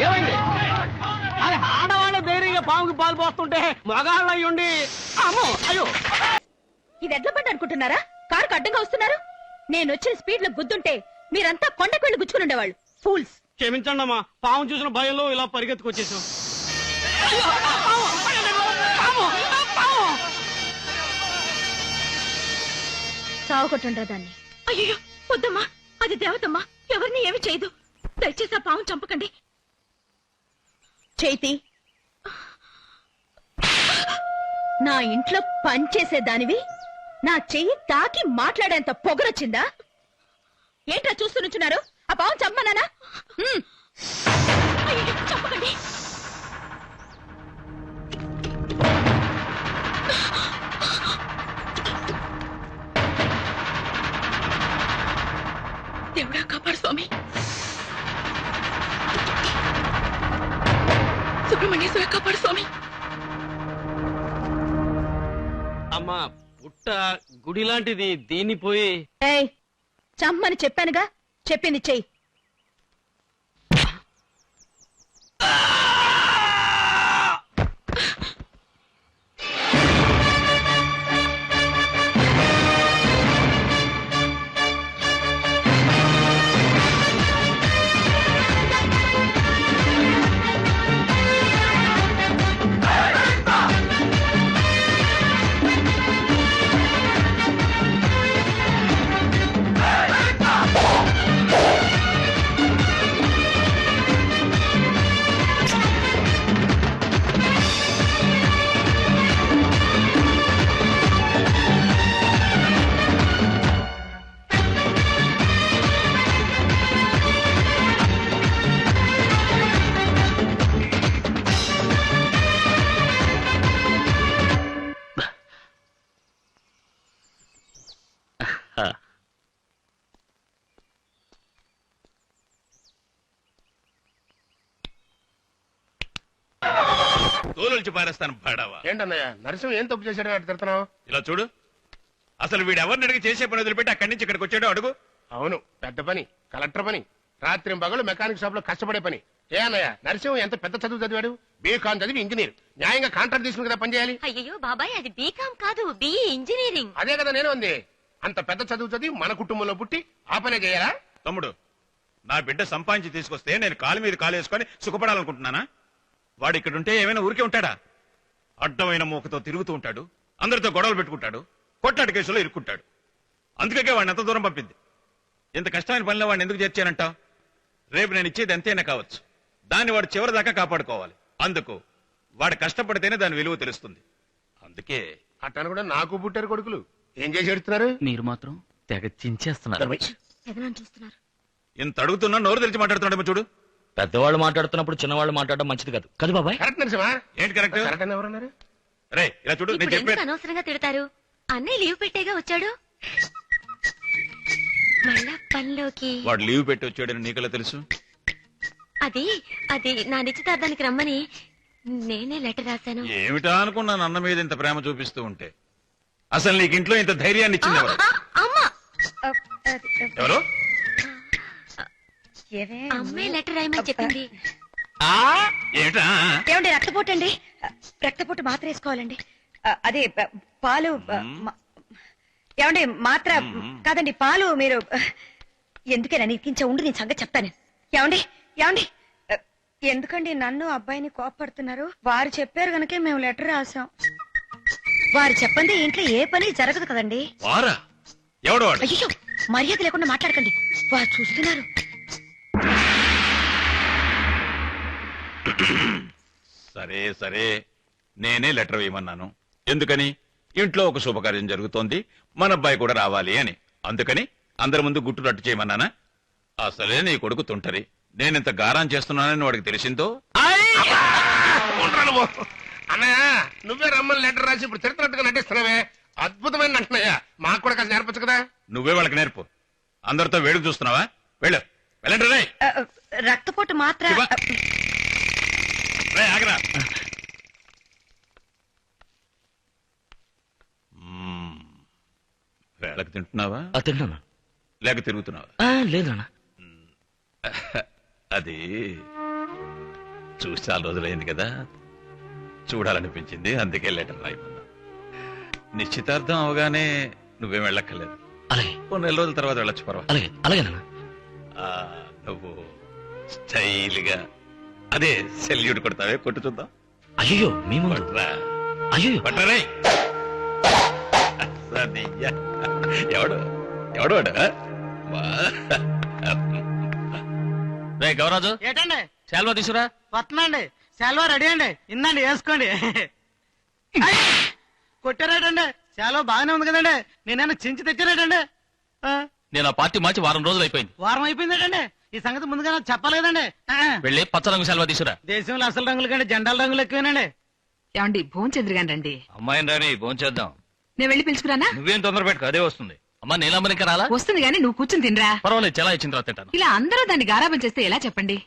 ఏమైంది? అది ఆడవాళ్ళ ధైర్యంగా పాముకి పాలు పోస్తుంటే మగాళ్ళ అయ్యుండి అమ్మో అయ్యో. ఇది ఎడ్ల బండి అనుకుంటున్నారా? కారు అడ్డంగా వస్తున్నారు. నేను వచ్చిన స్పీడ్ లో గుద్దుంటే మీరంతా కొండకు వెళ్ళి గుచ్చుకుని ఉండేవాళ్ళు. ఫూల్స్. క్షమించండి అమ్మా, పాము చూసిన భయంలో ఇలా పరిగెత్తుకొచ్చేసాం. సాగుకొట్టుండ్రా దాన్ని. అయ్యో వద్దమ్మా, అది దేవతమ్మా, ఎవరిని ఏమి చేయదు. దయచేసి ఆ పాము చంపకండి. చైతి, నా ఇంట్లో పనిచేసేదానివి నా చెయ్యి తాకి మాట్లాడేంత పొగరొచ్చిందా? ఏంట్రా చూస్తూ నుంచున్నారు? ఆ పాము చంపనానా? చంపకండి. దేవుడా కాపాడు స్వామి. సుబ్రహ్మణ్యేశ్వర కాపాడు స్వామి. అమ్మా పుట్ట గుడి లాంటిది, దీన్ని పోయి చమ్మని చెప్పానుగా, చెప్పింది చెయ్యి. తోలుచి పారేస్తాను పాడావా. ఏంటన్నయ్య నరసింహ ఏం తప్పు చేశాడని అటు తిడుతున్నావు? ఇలా చూడు, అసలు వీడు ఎవరిని అడిగి చేసే పని వదిలిపెట్టి అక్కడి నుంచి ఇక్కడికి వచ్చాడో అడుగు. అవును, పెద్ద పని, కలెక్టర్ పని, రాత్రి పగలు మెకానిక్ షాప్ లో కష్టపడే పని. ఏ అన్నయ్య నరసింహ ఎంత పెద్ద చదువు చదివాడు? బీకాం చదివి ఇంజనీర్, న్యాయంగా కాంట్రాక్ట్ తీసుకుని కదా పనిచేయాలి. అయ్యో బాబాయ్, అది బీకాం కాదు, బిఈ ఇంజనీరింగ్. అదే కదా నేను ఉంది. అంత పెద్ద చదువు చదివి మన కుటుంబంలో పుట్టి ఆ పనే చేయాలా? తమ్ముడు, నా బిడ్డ సంపాదించి తీసుకొస్తే నేను కాలు మీద కాలు వేసుకొని సుఖపడాలనుకుంటున్నానా? వాడు ఇక్కడుంటే ఏమైనా ఊరికే ఉంటాడా? అడ్డమైన మూకతో తిరుగుతూ ఉంటాడు, అందరితో గొడవలు పెట్టుకుంటాడు, కొట్లాట కేసులో ఇరుక్కుంటాడు. అందుకే వాడిని ఎంత దూరం పంపింది. ఇంత కష్టమైన పనిలో వాడిని ఎందుకు చేర్చానంటావు? రేపు నేను ఇచ్చేది ఎంతైనా కావచ్చు, దాన్ని వాడు చివరి దాకా కాపాడుకోవాలి. అందుకు వాడు కష్టపడితేనే దాని విలువ తెలుస్తుంది. అందుకే అట్టను కూడా నాకు పుట్టారు కొడుకులు. ఏం చేసి ఎడుతున్నారు? మీరు మాత్రం తెగ చించేస్తున్నారు. చూస్తున్నారు. ఇంత అడుగుతున్నా నోరు తెలిసి మాట్లాడుతున్నాడేమో చూడు. పెద్దవాళ్ళు మాట్లాడుతున్నప్పుడు చిన్నవాళ్ళు మాట్లాడడం మంచిది కాదు కదా బాబాయ్? కరెక్ట్ నరసింహ. ఏంటి కరెక్ట్? కరెక్ట్ అని ఎవరన్నారు? రే ఇలా చూడు, నేను చెప్పాను. అనవసరంగా తిడతారు. అన్నయ్య లీవ్ పెట్టేగా వచ్చాడు. మళ్ళా పనిలోకి వాడు లీవ్ పెట్టి వచ్చాడని నీకెలా తెలుసు? అది అది నా నిశ్చితార్థానికి రమ్మని నేనే లెటర్ రాశాను. ఏమిటా అనుకున్నాను అన్న మీద ఇంత ప్రేమ చూపిస్తూ ఉంటే. అసలు నీకు ఇంట్లో ఇంత ధైర్యాన్ని ఇచ్చింది ఎవరు? అమ్మా, ఎవరు? అమ్మే లెటర్ రాయమని చెప్పింది. ఏమిటా? ఏమండి, రక్తపోటు అండి. రక్తపోటు మాత్ర వేసుకోవాలండి. అదే పాలు. ఏమండి మాత్ర కాదండి, పాలు. మీరు ఎందుకైనా నీకించే ఉండి నేను సంగతి చెప్తాను. ఏమండి ఏమండి, ఎందుకండి నన్ను అబ్బాయిని కోపడుతున్నారు? వారు చెప్పారు గనకే మేము లెటర్ రాసాం. వారు చెప్పండి ఇంట్లో ఏ పని జరగదు కదండి. వారా? ఎవడు వాడు? అయ్యో, మర్యాద లేకుండా మాట్లాడకండి, వారు చూస్తున్నారు. సరే సరే, నేనే లెటర్ వేయమన్నాను. ఎందుకని? ఇంట్లో ఒక శుభకార్యం జరుగుతోంది, మన అబ్బాయి కూడా రావాలి అని. అందుకని అందరి ముందు గుట్టు రట్టు చేయమన్నానా? అసలే నీ కొడుకు తుంటరి. నేనింత గారం చేస్తున్నానని వాడికి తెలిసిందో. అన్నయ్య నువ్వే రమ్మని లెటర్ రాసి ఇప్పుడు తిడుతున్నట్టుగా నటిస్తున్నావే, అద్భుతమైన నటనయ్య. మాకు కూడా కాస్త నేర్పచ్చు కదా. నువ్వే వాళ్ళకి నేర్పు. అందరితో వేడుకు చూస్తున్నావా? వెళ్ళు, వెళ్ళండి. రే రక్తపోటు మాత్ర. ఆగరా. వేళకు తింటున్నావా? తిన్నానా? లేక తిరుగుతున్నావా? లేదు నాన్న. అది చూసి చాలా రోజులైంది కదా, చూడాలనిపించింది, అందుకే లెటర్ రాయమన్నా. నిశ్చితార్థం అవగానే నువ్వేం వెళ్ళక్కర్లేదు, అలాగే ఓ నెల రోజుల తర్వాత వెళ్ళొచ్చు, పర్వాలేదు. అలాగే అలాగే నాన్న. నువ్వు స్టైల్గా అదే సెల్యూట్ కొడతావే, కొట్టు చూద్దాం. అయ్యో మీ ముందు. కొట్రా అయ్యో కొట్టరే. సరిగ్గా. ఎవడు ఎవడు వాడు? వా. రే గౌరాజు, ఏటండి శాల్వా తీసురా. వస్తున్నాండి, సెలవు రెడీ అండి, ఇందండి వేసుకోండి. అయ్! కొట్టారేటండి, సెలవు బాగానే ఉంది కదండి, నేనైనా చించి తెచ్చారేటండి. నేను ఆ పార్టీ మార్చి వారం రోజులు అయిపోయింది. వారం అయిపోయిందేటండి, ఈ సంగతి ముందుగా నాకు చెప్పాలి కదండి. వెళ్ళి పచ్చ రంగు శాల్వా తీసురా. దేశంలో అసలు రంగుల కంటే జెండాల రంగులు ఎక్కువేనండి. ఏమండి భోంచంద్ర గాని రండి. అమ్మాయిని రాని భోంచేద్దాం. నేను వెళ్ళి పిలుచుకురానా? నువ్వేం తొందర పెట్టుకో, అదే వస్తుంది. అమ్మా నీలమ్మని ఇంకా రాలా? వస్తుంది గాని నువ్వు కూర్చుని తినరా. పర్వాలేదు, చాలా ఇచ్చిన తర్వాత తింటాను. ఇలా అందరూ దాన్ని గారాబం చేస్తే ఎలా చెప్పండి?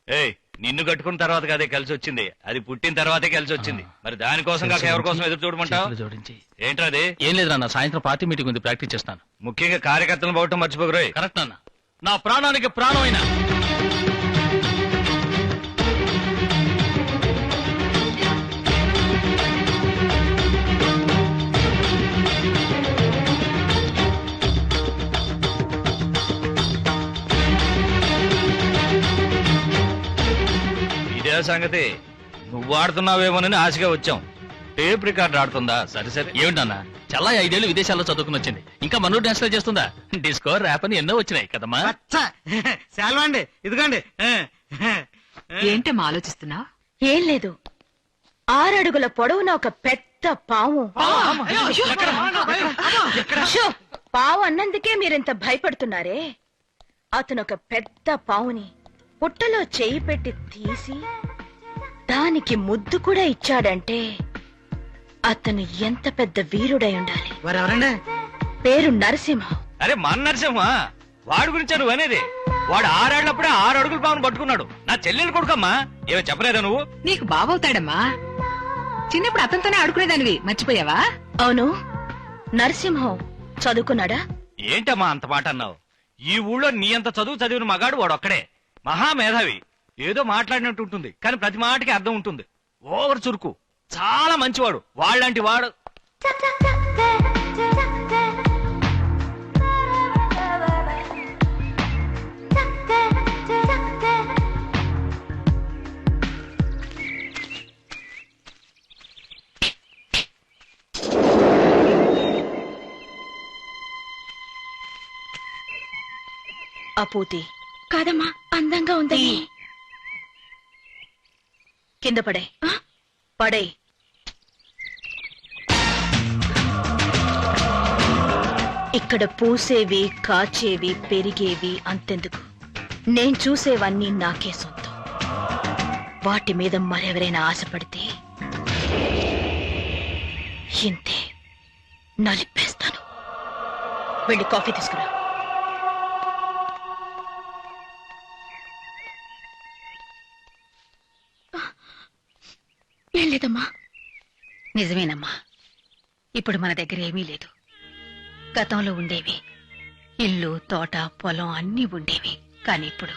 ఏయ్, నిన్ను కట్టుకున్న తర్వాత అదే కలిసి వచ్చింది, అది పుట్టిన తర్వాతే కలిసి వచ్చింది. మరి దానికోసం కాక ఎవరి కోసం ఎదురు చూడమంటావు? జోడించి ఏంట్రా అది? ఏం లేదు నాన్న, సాయంత్రం పార్టీ మీటింగ్ ఉంది, ప్రాక్టీస్ చేస్తాను. ముఖ్యంగా కార్యకర్తలను పోవటం మర్చిపోకరోయ్. కరెక్ట్ నాన్న, నా ప్రాణానికి ప్రాణమైన. ఇదే సంగతి, నువ్వు ఆడుతున్నావేమోనని ఆశగా వచ్చాం. టేప్ రికార్డ్ ఆడుతుందా? సరే సరే. ఏమిటన్నా, చాలా 5 ఏళ్ళు విదేశాల్లో చదువుకుని వచ్చింది, ఇంకా మనోడు డాన్స్ చేస్తుందా? డిస్కో ర్యాప్ అని ఎన్నో వచ్చినాయి కదమ్మా. సెలవు అండి, ఇదిగోండి. ఏంటమ్మా ఆలోచిస్తున్నావు? ఏం లేదు, 6 అడుగుల పొడవున ఒక పెద్ద పాము. షో, పావు అన్నందుకే మీరింత భయపడుతున్నారే. అతను ఒక పెద్ద పావుని పుట్టలో చేయి పెట్టి తీసి దానికి ముద్దు కూడా ఇచ్చాడంటే అతను ఎంత పెద్ద వీరుడై ఉండాలి. వారెవరండి? పేరు నరసింహం. అరే మన నరసింహ, వాడి గురించి నువ్వు అనేది. వాడు 6 ఏళ్లప్పుడే 6 అడుగుల పావును పట్టుకున్నాడు. నా చెల్లెలు కొడుకమ్మా, ఏమో చెప్పలేదా నువ్వు? నీకు బావవుతాడమ్మా. చిన్నప్పుడు అతనితోనే ఆడుకునేదానివి, మర్చిపోయావా? అవును, నరసింహం చదువుకున్నాడా? ఏంటమ్మా అంత మాట అన్నావు? ఈ ఊళ్ళో నీ అంత చదువు చదివిన మగాడు వాడు ఒక్కడే. మహామేధావి. ఏదో మాట్లాడినట్టు ఉంటుంది, కానీ ప్రతి మాటకి అర్థం ఉంటుంది. ఓవర్ చురుకు, చాలా మంచివాడు. వాళ్ళంటి వాడు. అపూతి కాదమ్మా, అందంగా ఉందని. కింద పడే పడే. ఇక్కడ పూసేవి, కాచేవి, పెరిగేవి అంతెందుకు, నేను చూసేవన్నీ నాకే సొంతం. వాటి మీద మరెవరైనా ఆశపడితే ఇంతే, నలిపేస్తాను. వెళ్ళి కాఫీ తీసుకురా. లేదమ్మా. నిజమేనమ్మా, ఇప్పుడు మన దగ్గర ఏమీ లేదు. గతంలో ఉండేవి ఇల్లు, తోట, పొలం అన్నీ ఉండేవి. కానీ ఇప్పుడు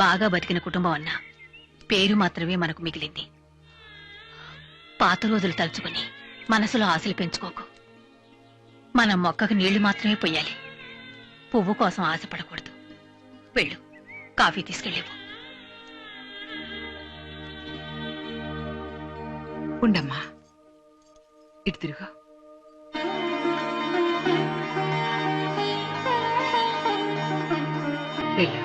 బాగా బతికిన కుటుంబం అన్నా పేరు మాత్రమే మనకు మిగిలింది. పాత రోజులు తలుచుకుని మనసులో ఆశలు పెంచుకోకు. మన మొక్కకు నీళ్లు మాత్రమే పొయ్యాలి, పువ్వు కోసం ఆశపడకూడదు. వెళ్ళు, కాఫీ తీసుకెళ్ళేవు. ఉండమ్మా, ఇటు తిరుగు. వెళ్ళు.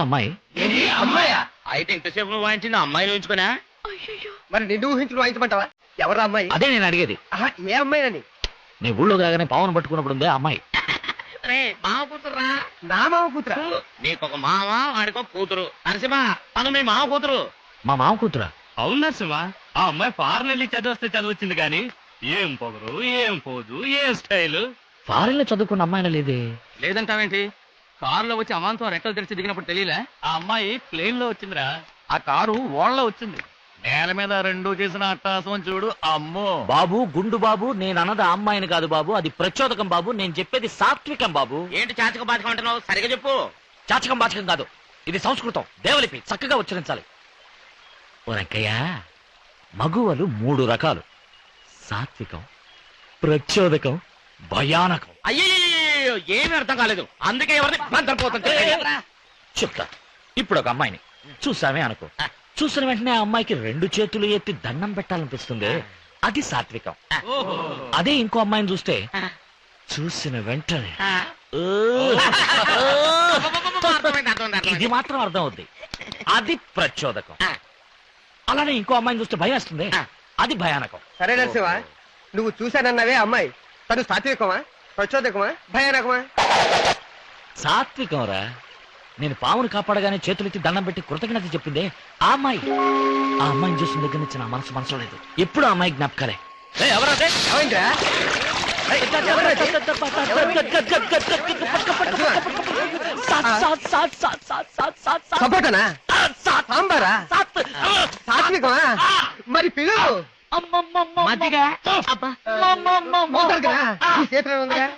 అమ్మాయి అమ్మాయా? అయితే ఇంతసేపు నువ్వు వాయించింది అమ్మాయిని ఊహించుకున్నా? మరి నిన్ను ఊహించుకుని వాయించమంటావా? ఎవరా అమ్మాయి? అదే నేను అడిగేది. ఏ అమ్మాయినని? నీ ఊళ్ళో రాగానే పావును పట్టుకున్నప్పుడు ఉందే అమ్మాయి. మామ కూతురా? నా మామ కూతురా? నీకొక మామ, వాడికో కూతురు. నరసింహ, తను మీ మామ కూతురు. మా మామ కూతురా? అవును నరసింహ, ఆ అమ్మాయి ఫారెన్ వెళ్ళి చదివిస్తే చదివచ్చింది కానీ ఏం పొగరు, ఏం పోదు, ఏం స్టైల్. ఫారెన్ లో చదువుకున్న అమ్మాయినా లేదే. లేదంటావేంటి? కారులో వచ్చి అమాంతం రెక్కలు తెరిచి దిగినప్పుడు తెలియలే? ఆ అమ్మాయి ప్లేన్ లో వచ్చిందిరా. ఆ కారు ఓళ్ళలో వచ్చింది. నేల మీద రెండు చేసిన అట్టాసం చూడు. అమ్మో బాబు, గుండు బాబు, నేను అన్నది ఆ అమ్మాయిని కాదు బాబు, అది ప్రచోదకం బాబు. నేను చెప్పేది సాత్వికం బాబు. ఏంటి చాచక బాచకం అంటున్నావు? సరిగా చెప్పు. చాచకం బాచకం కాదు, ఇది సంస్కృతం, దేవలిపి, చక్కగా ఉచ్చరించాలి. ఓ రంకయ్య, మగువలు 3 రకాలు: సాత్వికం, ప్రచోదకం, భయానకం. అయ్యో ఏమీ అర్థం కాలేదు. అందుకే ఎవరిని మంత్రపోతుంది. చెప్తా. ఇప్పుడు ఒక అమ్మాయిని చూసామే అనుకో, చూసిన వెంటనే ఆ అమ్మాయికి 2 చేతులు ఎత్తి దండం పెట్టాలనిపిస్తుంది, అది సాత్వికం. అదే ఇంకో అమ్మాయిని చూస్తే చూసిన వెంటనే ఓ, ఇది మాత్రం అర్థం అవుద్ది, అది ప్రచోదకం. అలానే ఇంకో అమ్మాయిని చూస్తే భయం వేస్తుంది, అది భయానకం. సరే నరసింహ, నువ్వు చూశానన్నావే అమ్మాయి, తను సాత్వికమా, ప్రచోదకమా, భయానకమా? సాత్వికం రా. నేను పావును కాపాడగానే చేతులెత్తి దండం పెట్టి కృతజ్ఞత చెప్పిందే ఆ అమ్మాయి. ఆ అమ్మాయిని చూసిన దగ్గర నుంచి నా మనసు లేదు, ఎప్పుడు ఆ అమ్మాయి జ్ఞాపకాలే. ఎవరైతే సపోటనా, సాంబారా, సాత్వికమా? మరి పిలువు. మజ్జిగ, ఉంటుందిగా, ఈ చేతిలో ఉందిగా.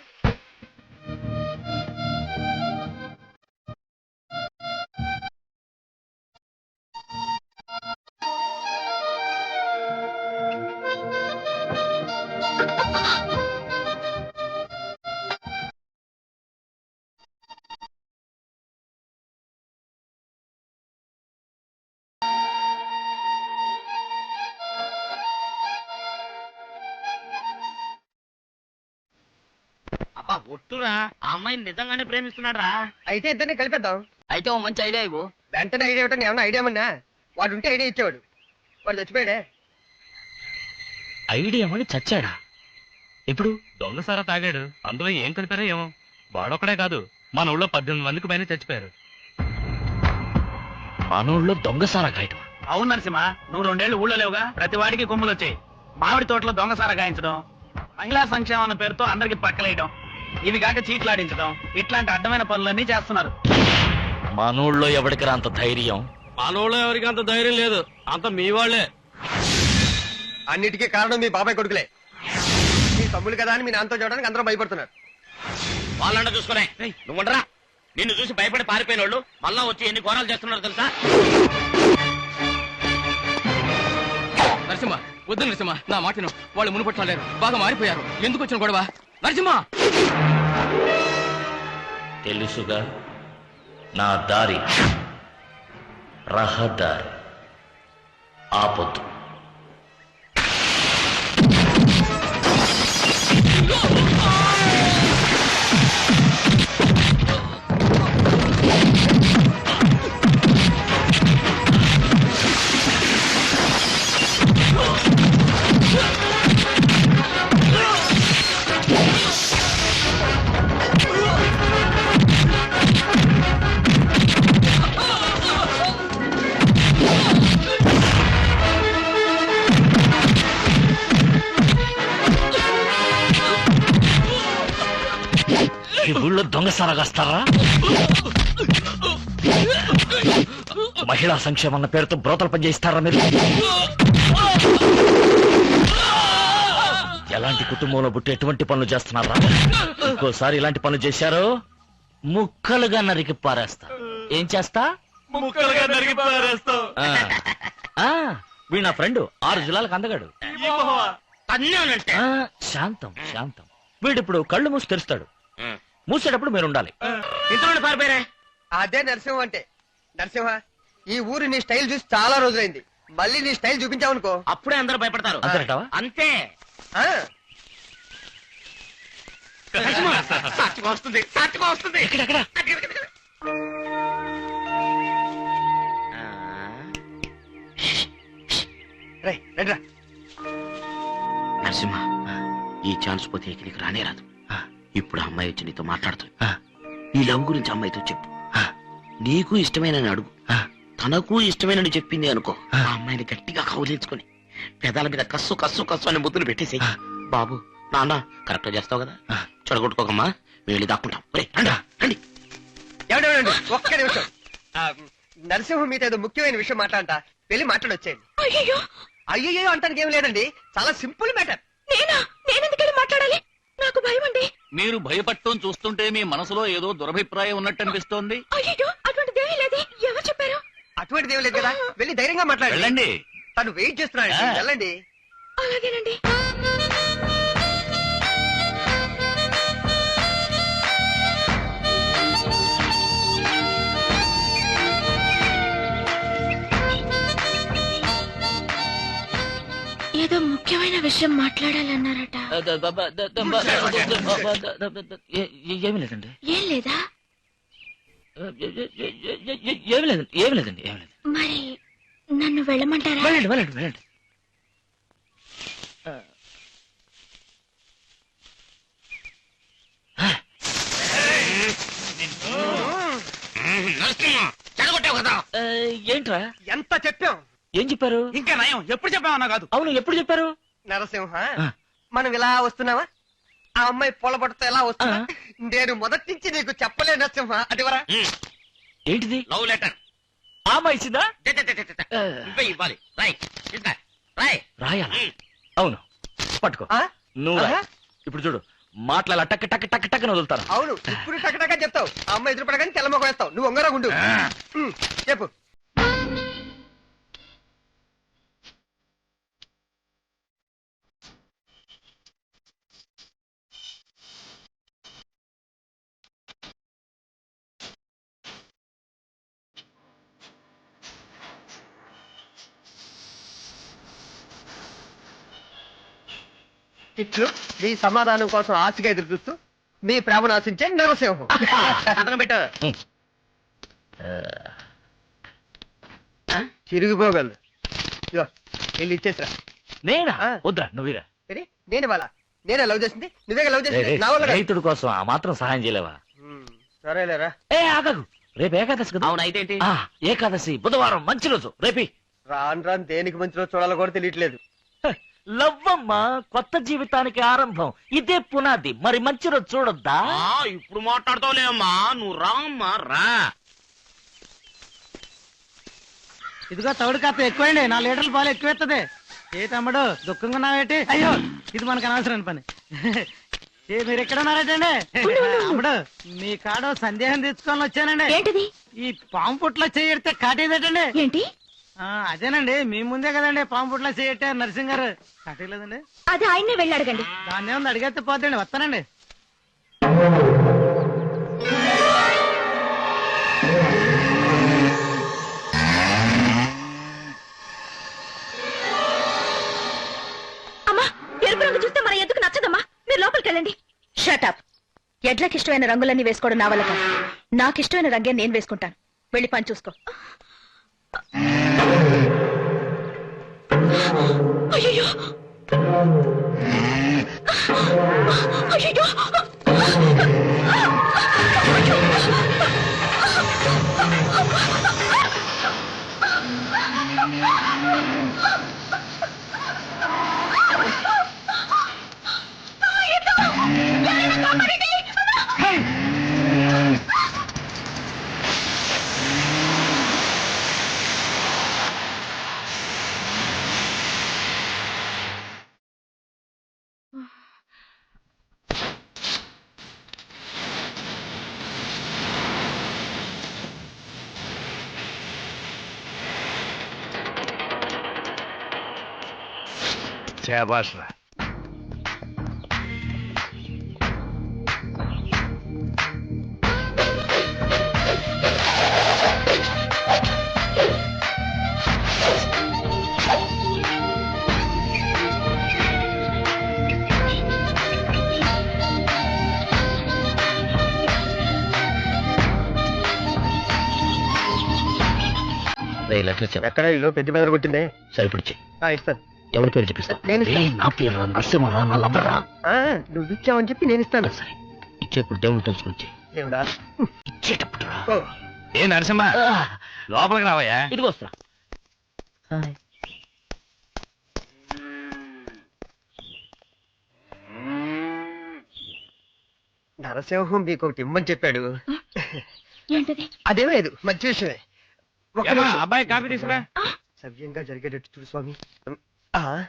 అబ్బా ఒట్టురా, ఆ అమ్మాయిని నిజంగానే ప్రేమిస్తున్నాడు రా. అయితే ఇద్దరిని కలిపేద్దాం. అయితే ఓ మంచి ఐడియా ఇవ్వు. వెంటనే ఐడియా ఇవ్వటం ఏమన్నా ఐడియా అన్నా? వాడు ఉంటే ఐడియా ఇచ్చేవాడు, వాడు చచ్చిపోయాడే. ఐడియా మళ్ళీ చచ్చాడా? ఇప్పుడు దొంగసారా తాగాడు, అందులో ఏం కలిపారో ఏమో. వాడొక్కడే కాదు, మన ఊళ్ళో 18 మందికి పైన చచ్చిపోయారు. మనోళ్ళలో దొంగసారా గాయటం. అవును నరసింహ, నువ్వు 2 ఏళ్ళు ఊళ్ళో లేవుగా, ప్రతి వాడికి కొమ్ములు వచ్చాయి. మామిడి తోటలో దొంగసారా గాయించడం, మహిళా సంక్షేమం అన్న పేరుతో అందరికి పక్కలేయడం, ఇవి కాక చీట్లాడించడం, ఇట్లాంటి అడ్డమైన పనులన్నీ చేస్తున్నారు. మనోళ్ళలో ఎవరికి అంత ధైర్యం? మనోళ్ళు ఎవరికి అంత ధైర్యం లేదు, అంత మీ వాళ్ళే. అన్నిటికీ కారణం మీ బాబాయ్ కొడుకులే. మీ తమ్ముడు కదా అని మీ నాన్నతో చూడడానికి అందరూ భయపడుతున్నారు. వాళ్ళంట చూసుకునే నువ్వు ఉండరా. నిన్ను చూసి భయపడి పారిపోయిన వాళ్ళు మళ్ళా వచ్చి ఎన్ని ఘోరాలు చేస్తున్నారు తెలుసా? నరసింహ వద్దు నరసింహ, నా మాటను. వాళ్ళు మునుపట్లేరు, బాగా మారిపోయారు. ఎందుకు వచ్చిన గొడవ? నరసింహ తెలుసుగా, నా దారి రహదారి, ఆపొద్దు. ఈ ఊళ్ళో దొంగసారా కాస్తారా? మహిళా సంక్షేమం అన్న పేరుతో బ్రోతలు పనిచేయిస్తారా మీరు? ఎలాంటి కుటుంబంలో పుట్టి ఎటువంటి పనులు చేస్తున్నారా? ఇంకోసారి ఇలాంటి పనులు చేశారో ముక్కలుగా నరికి పారేస్తా. ఏం చేస్తా? ముక్కలుగా నరికి పారేస్తావు. వీడు నా ఫ్రెండ్, 6 జిల్లాలకు అందగాడు. తన్నానంటే శాంతం శాంతం. వీడిప్పుడు కళ్ళు మూసి తెరుస్తాడు, మూసేటప్పుడు మీరు ఉండాలి. ఇంట్లో పారిపోయారే. అదే నరసింహ అంటే. నరసింహ, ఈ ఊరు నీ స్టైల్ చూసి చాలా రోజులైంది. మళ్ళీ నీ స్టైల్ చూపించావనుకో అప్పుడే అందరూ భయపడతారు. అంతేనటవా? అంతే. ఆ, సాక్షిగా వస్తుంది, సాక్షిగా వస్తుంది. ఎక్కడెక్కడ? రేయ్, రండిరా. నరసింహ, ఈ ఛాన్స్ పోతే ఇక నీకు రానే రాదు. ఇప్పుడు ఆ అమ్మాయి వచ్చి నీతో మాట్లాడుతుంది. నీ లవ్ గురించి అమ్మాయితో చెప్పు. నీకు ఇష్టమైన అడుగు. తనకు ఇష్టమేనని చెప్పింది అనుకో ఆ అమ్మాయిని గట్టిగా కౌలించుకొని పెదాల మీద కస్సు కస్సు కస్సు అని ముద్దులు పెట్టేసి బాబు నాన్న కరెక్ట్ చేస్తావు కదా చెడగొట్టుకోకమ్మా మేము వెళ్ళి దాక్కుంటాం ఒరేయ్, రండ్రా, రండి. ఎవడండి ఒక్క నిమిషం నరసింహం మీతో ఏదో ముఖ్యమైన విషయం మాట్లాడంట వెళ్ళి మాట్లాడొచ్చేయండి. అయ్యో అయ్యో అంటానికి ఏం లేదండి, చాలా సింపుల్ మ్యాటర్. నేనెందుకెళ్ళి మాట్లాడాలి? నాకు భయం అండి. మీరు భయపడటం చూస్తుంటే మీ మనసులో ఏదో దురభిప్రాయం ఉన్నట్టు అనిపిస్తోంది. అయ్యో అటువంటిదేమీ లేదు. ఎవరు చెప్పారు? అటువంటిది ఏం లేదు కదా, వెళ్ళి ధైర్యంగా మాట్లాడండి. వెళ్ళండి. తను వెయిట్ చేస్తున్నాడు, వెళ్ళండి. అలాగేనండి. ఏదో ముఖ్యమైన విషయం మాట్లాడాలన్నారట. ఏమి లేదండి, ఏం లేదా? ఏమి లేదండి, ఏమి లేదండి, ఏమి లేదు. మరి నన్ను వెళ్ళమంటారా? వెళ్ళండి, వెళ్ళండి, వెళ్ళండి. చెడగొట్టావు కదా. ఏంట్రా ఎంత చెప్పాం, ఏం చెప్పారు? ఇంకా నయం, ఎప్పుడు చెప్పామన్నా కాదు. అవును, ఎప్పుడు చెప్పారు? నరసింహ మనం ఇలా వస్తున్నావా, ఆ అమ్మాయి పొలబడితో ఎలా వస్తున్నా, నేను మొదటి నుంచి నీకు చెప్పలే నరసింహ. అదివరా ఏంటిది? లవ్ లెటర్ ఆమె ఇచ్చిందా? నువ్వే ఇవ్వాలి. రాయ్ ఇంకా రాయ్. రాయాలా? అవును, పట్టుకో. ఆ? నువ్వు రాయ్. ఆహా. ఇప్పుడు చూడు, మాట్లాడాల టక్ టక్ టక్ టక్ అని వదులుతాను. అవును, ఇప్పుడు టకటకా చెప్తావు, ఆ అమ్మాయి ఎదురుపడగానే తెల్లమొక వేస్తావు. నువ్వు ఒంగరా గుండు. చెప్పు. ఇట్లు మీ సమాధానం కోసం ఆశగా ఎదురు చూస్తూ మీ ప్రేమను ఆశించే నరసింహం. సంతకం పెట్టు. తిరిగిపోగలదు. ఇదిగో, వెళ్ళి ఇచ్చేసిరా. నేనా? ఆ. వద్దా, నువ్వురా. సరే, నేను వాళ్ళ నేనే లవ్ చేసింది, నువ్వే లవ్ చేసింది, నా వల్ల కాదు. రైతుడి కోసం ఆ మాత్రం సహాయం చేయలేవా? సరేలేరా. ఏ ఆగకు, రేపు ఏకాదశి కదా. అవును, అయితే ఏంటి? ఆ, ఏకాదశి బుధవారం మంచి రోజు. రేపి రాను రాను దేనికి మంచిలో చూడాలో కూడా తెలియట్లేదు. లవ్వమ్మ కొత్త జీవితానికి ఆరంభం, ఇదే పునాది. మరి మంచి రోజు చూడొద్దా? ఇప్పుడు మాట్లాడతావులేమ్మా, నువ్వు రామ్మా రా. ఇదిగో తౌడు కాస్త ఎక్కువండి, 4 లీటర్ల పాలు ఎక్కువెత్తది. ఏ తమ్ముడు దుఃఖంగా ఉన్నావేటి? అయ్యో, ఇది మనకు అనవసరం పని. మీరు ఎక్కడ ఉన్నారటండి? తమ్ముడు, మీ కాడ సందేహం తెచ్చుకోవాలని వచ్చానండి. ఏంటిది? ఈ పాము పుట్లో చేయడితే కాటేదటండి. ఏంటి? అదేనండి, మీ ముందే కదండి పాము పుట్లో చేయట్టే నరసింగ్ గారు. కాటేలేదండి. అది ఆయన్నే వెళ్ళి అడగండి. దాన్ని ఏముంది, అడిగేస్తే పోతండి. వస్తానండి. అమ్మా, ఎరుపు రంగు చూస్తే మన ఎందుకు నచ్చదమ్మా. మీరు లోపలికి వెళ్ళండి. షటప్. ఎడ్లకి ఇష్టమైన రంగులన్నీ వేసుకోవడం నా వల్ల కాదు. నాకు ఇష్టమైన రంగే నేను వేసుకుంటాను. వెళ్ళి పని చూసుకో. అయ్యో అయ్యో, శాబాష్ రా. ఎక్కడ ఇల్లు పెద్ద పెద్ద కొట్టిందే. సరిపడిచి ఇస్తాను. ఎవరి పేరు చెప్పిస్తా? నేను ఇస్తాను. నా పేరు నరసింహరా, నా లవ్వరా. నువ్వు ఇచ్చావని చెప్పి నేను ఇస్తాను. సరే, ఇచ్చేప్పుడు దేవుని తెలుసుకొచ్చి దేవుడా. ఇచ్చేటప్పుడు రా. ఓ, ఏ నరసింహ లోపలికి రావయ్యా. ఇదిగో వస్తున్నా. నరసింహం మీకు ఒకటి ఇమ్మని చెప్పాడు. ఏంటది? అదే లేదు మంచి విషయమే. ఒక ఏమ్మా, నిమిషం. అబ్బాయి కాఫీ తీసుకురా. సవ్యంగా జరిగేటట్టు చూడు స్వామి. ఆ